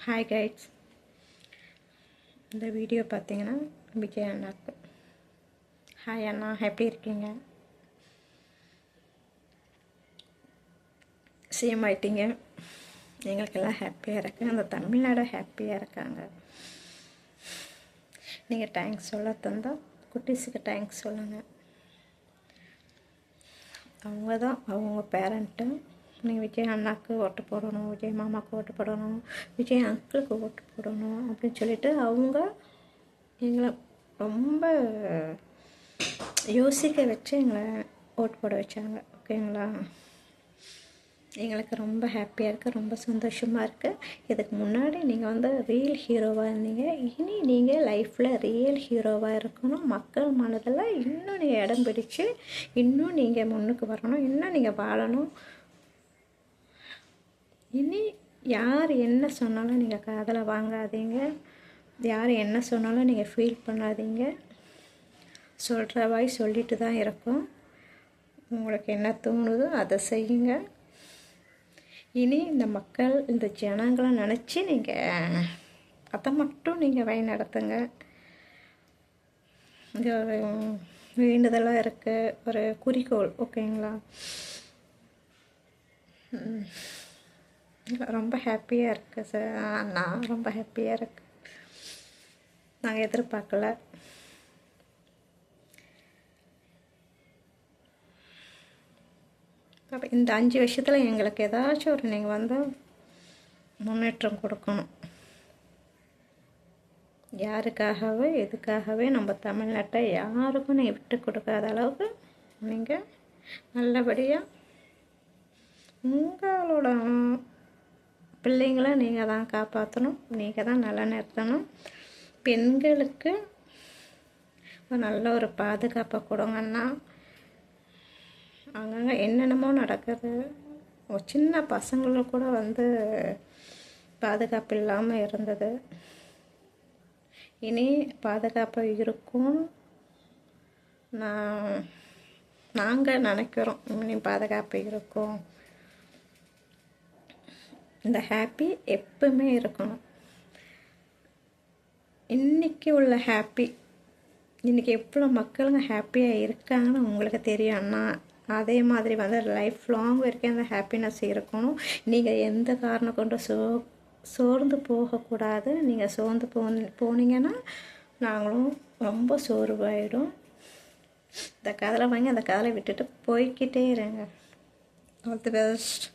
Hi guides, இந்த video பார்த்தீங்கன்னா விஜய் அண்ணாக்கு. ஹாய் அண்ணா, எப்படி இருக்கீங்க? சேம் ஆயிட்டீங்க. எங்களுக்கெல்லாம் ஹாப்பியாக இருக்குது. அந்த தமிழ்நாடு ஹாப்பியாக இருக்காங்க. நீங்கள் தேங்க்ஸ் சொல்ல தந்தால் குட்டீஸுக்கு தேங்க்ஸ் சொல்லுங்கள். அவங்க தான் அவங்க பேரண்ட்டு. நீங்கள் விஜய் அண்ணாக்கு ஓட்டு போடணும், விஜய் மாமாவுக்கு ஓட்டு போடணும், விஜய் அங்கிளுக்கு ஓட்டு போடணும் அப்படின்னு சொல்லிட்டு அவங்க எங்களை ரொம்ப யோசிக்க வச்சு எங்களை ஓட்டு போட வச்சாங்க. ஓகேங்களா? எங்களுக்கு ரொம்ப ஹாப்பியாக இருக்குது, ரொம்ப சந்தோஷமாக இருக்குது. இதுக்கு முன்னாடி நீங்கள் ரியல் ஹீரோவாக இருந்தீங்க. இனி நீங்கள் லைஃப்பில் ரியல் ஹீரோவாக இருக்கணும். மக்கள் மனதில் இன்னும் நீங்கள் இடம் பிடிச்சு இன்னும் நீங்கள் முன்னுக்கு வரணும், இன்னும் நீங்கள் வாழணும். இனி யார் என்ன சொன்னாலும் நீங்கள் காதில் வாங்காதீங்க. யார் என்ன சொன்னாலும் நீங்கள் ஃபீல் பண்ணாதீங்க. சொல்கிற வாய் சொல்லிட்டு தான் இருக்கும். உங்களுக்கு என்ன தோணுதோ அதை செய்யுங்க. இனி இந்த மக்கள், இந்த ஜனங்களை நினச்சி நீங்கள் அதை மட்டும் நீங்கள் வழி நடத்துங்க. இங்கே ஒரு வேண்டுதலாக இருக்குது, ஒரு குறிக்கோள். ஓகேங்களா? ரொம்ப ஹாப்பியாக இருக்குது சார். அண்ணா ரொம்ப ஹாப்பியாக இருக்குது. நாங்கள் எதிர்பார்க்கல. அப்போ இந்த 5 வருஷத்தில் எங்களுக்கு ஏதாச்சும் ஒரு நீங்கள் முன்னேற்றம் கொடுக்கணும். யாருக்காகவே எதுக்காகவே நம்ம தமிழ்நாட்டை யாருக்கும் நீங்கள் விட்டு கொடுக்காத அளவுக்கு நீங்கள் நல்லபடியாக உங்களோட பிள்ளைங்களை நீங்கள் தான் காப்பாற்றணும், நீங்கள் தான் நல்லா நிறுத்தணும். பெண்களுக்கு நல்ல ஒரு பாதுகாப்பை கொடுங்கன்னா. அங்கங்கே என்னென்னமோ நடக்குது. ஒரு சின்ன பசங்களுக்கு கூட பாதுகாப்பு இல்லாமல் இருந்தது. இனி பாதுகாப்பு இருக்கும் நாங்கள் நினைக்கிறோம். இனி பாதுகாப்பு இருக்கும். இந்த ஹாப்பி எப்பவுமே இருக்கணும். இன்றைக்கி உள்ள ஹாப்பி, இன்றைக்கி எவ்வளோ மக்களுங்க ஹாப்பியாக இருக்காங்கன்னு உங்களுக்கு தெரியும் அண்ணா. அதே மாதிரி லைஃப் லாங் வரைக்கும் அந்த ஹாப்பினஸ் இருக்கணும். நீங்கள் எந்த காரணம் கொண்டு சோர்ந்து போகக்கூடாது. நீங்கள் சோர்ந்து போனீங்கன்னா நாங்களும் ரொம்ப சோர்வாயிடும். இந்த கதலை வாங்கி அந்த கதலை விட்டுட்டு போய்கிட்டே இருங்க. All the best.